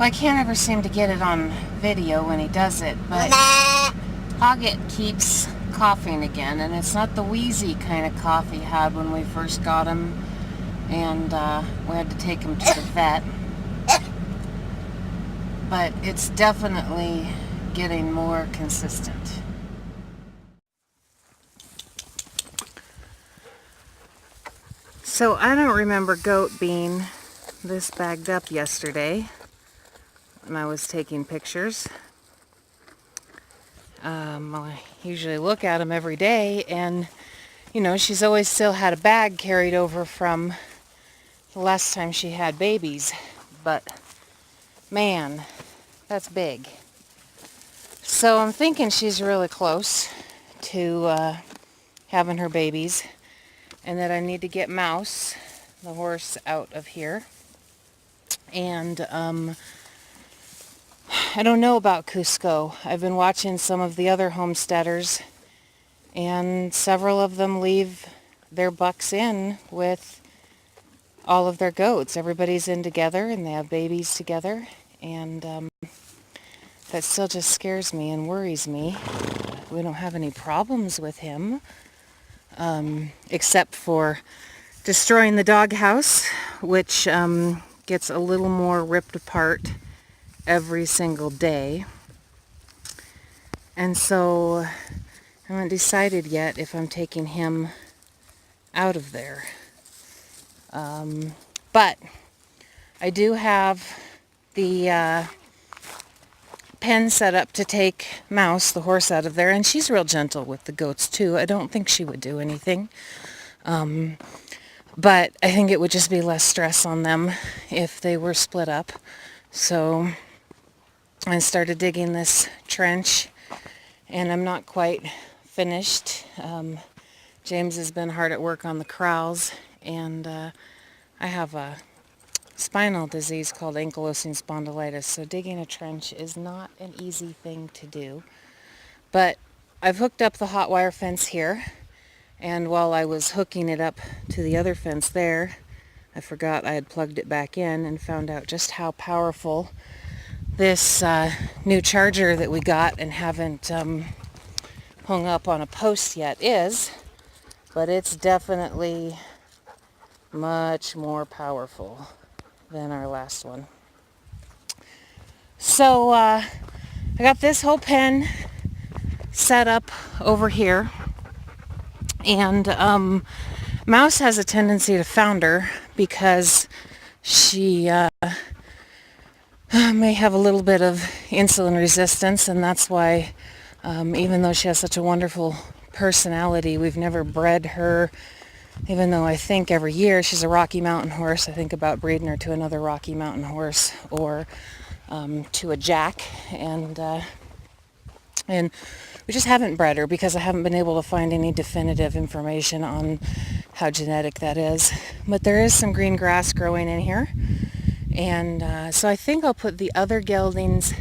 Well, I can't ever seem to get it on video when he does it, but Hoggett keeps coughing again, and it's not the wheezy kind of cough he had when we first got him, and we had to take him to the vet. But it's definitely getting more consistent. So I don't remember Goat being this bagged up yesterday when I was taking pictures. I usually look at him every day, and you know, she's always still had a bag carried over from the last time she had babies, but man, that's big. So I'm thinking she's really close to having her babies, and that I need to get Mouse, the horse, out of here. And I don't know about Cusco. I've been watching some of the other homesteaders, and several of them leave their bucks in with all of their goats. Everybody's in together and they have babies together, and that still just scares me and worries me. We don't have any problems with him, except for destroying the doghouse, which gets a little more ripped apart every single day. And so I haven't decided yet if I'm taking him out of there. But I do have the pen set up to take Mouse, the horse, out of there, and she's real gentle with the goats too. I don't think she would do anything. But I think it would just be less stress on them if they were split up. So I started digging this trench, and I'm not quite finished. James has been hard at work on the corrals, and I have a spinal disease called ankylosing spondylitis, so digging a trench is not an easy thing to do. But I've hooked up the hot wire fence here, and while I was hooking it up to the other fence there, I forgot I had plugged it back in and found out just how powerful this new charger that we got and haven't hung up on a post yet is. But it's definitely much more powerful than our last one. So I got this whole pen set up over here, and Mouse has a tendency to founder because she may have a little bit of insulin resistance, and that's why even though she has such a wonderful personality, we've never bred her. Even though I think every year she's a Rocky Mountain horse, I think about breeding her to another Rocky Mountain horse or to a Jack, and we just haven't bred her because I haven't been able to find any definitive information on how genetic that is. But there is some green grass growing in here, and so I think I'll put the other geldings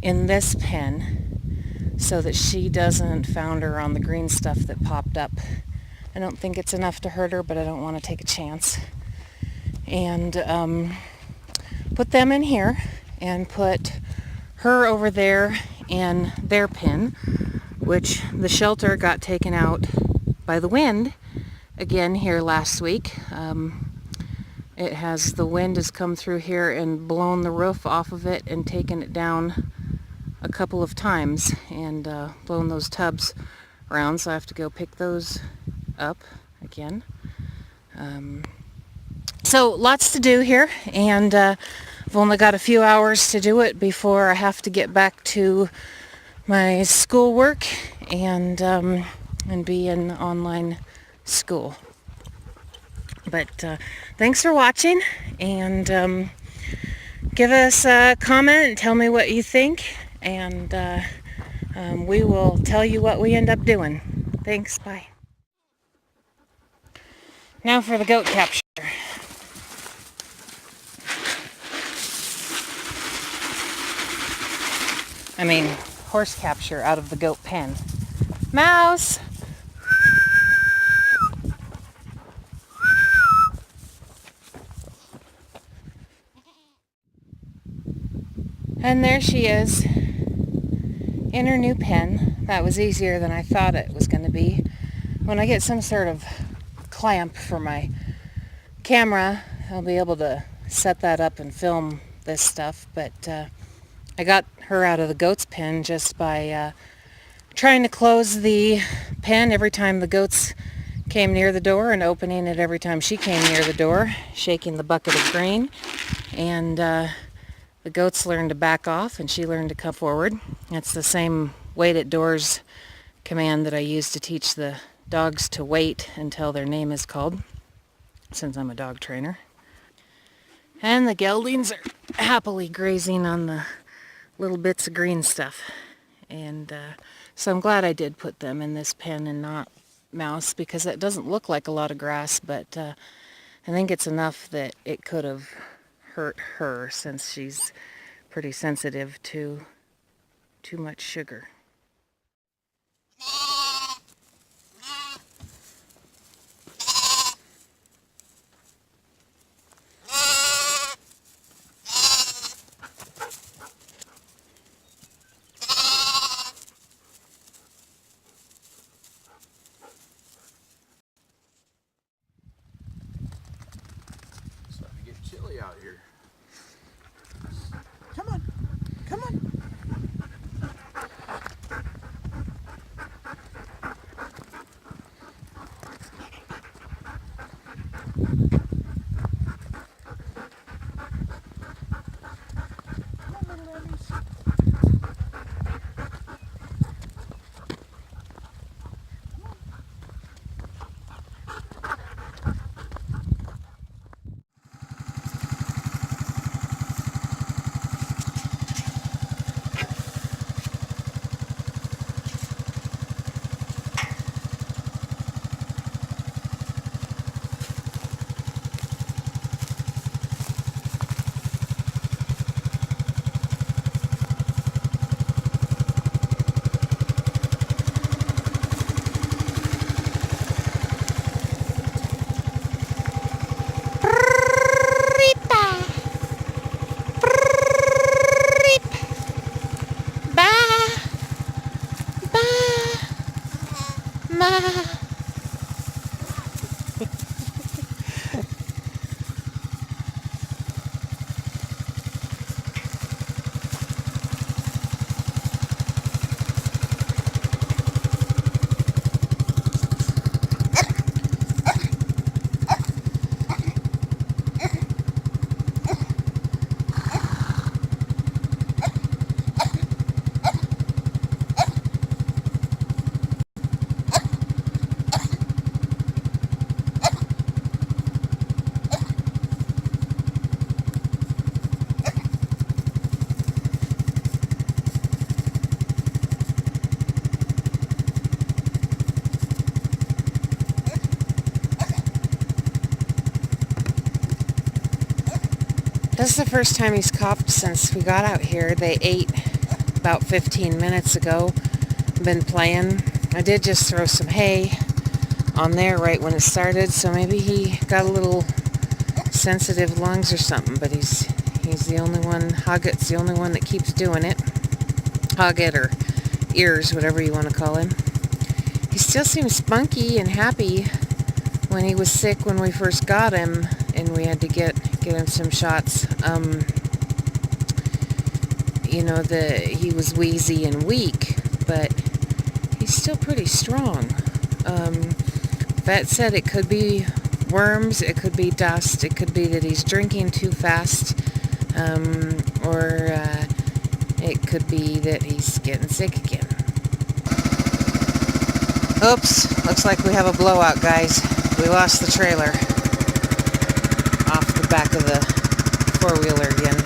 in this pen so that she doesn't founder on the green stuff that popped up. I don't think it's enough to hurt her, but I don't want to take a chance. And put them in here and put her over there in their pen, which the shelter got taken out by the wind again here last week. The wind has come through here and blown the roof off of it and taken it down a couple of times and blown those tubs around, so I have to go pick those up again. So lots to do here, and I've only got a few hours to do it before I have to get back to my schoolwork and be in online school. But thanks for watching, and give us a comment and tell me what you think, and we will tell you what we end up doing. Thanks, bye. Now for the goat capture. I mean, horse capture out of the goat pen. Mouse! And there she is in her new pen. That was easier than I thought it was going to be. When I get some sort of clamp for my camera, I'll be able to set that up and film this stuff. But I got her out of the goat's pen just by trying to close the pen every time the goats came near the door and opening it every time she came near the door, shaking the bucket of grain. And the goats learned to back off and she learned to come forward. It's the same wait at doors command that I use to teach the dogs to wait until their name is called, since I'm a dog trainer. And the geldings are happily grazing on the little bits of green stuff. And so I'm glad I did put them in this pen and not mouse, because it doesn't look like a lot of grass, but I think it's enough that it could have hurt her, since she's pretty sensitive to too much sugar. It's starting to get chilly out here. Come on, come on. Come on, little lammies. This is the first time he's coughed since we got out here. They ate about 15 minutes ago. Been playing. I did just throw some hay on there right when it started, so maybe he got a little sensitive lungs or something, but he's the only one. Hoggett's the only one that keeps doing it. Hoggett, or Ears, whatever you want to call him. He still seems spunky and happy. When he was sick when we first got him, and we had to get him some shots, he was wheezy and weak, but he's still pretty strong. Vet said it could be worms, it could be dust, it could be that he's drinking too fast, or it could be that he's getting sick again. Oops, looks like we have a blowout, guys. We lost the trailer off the back of the four-wheeler again.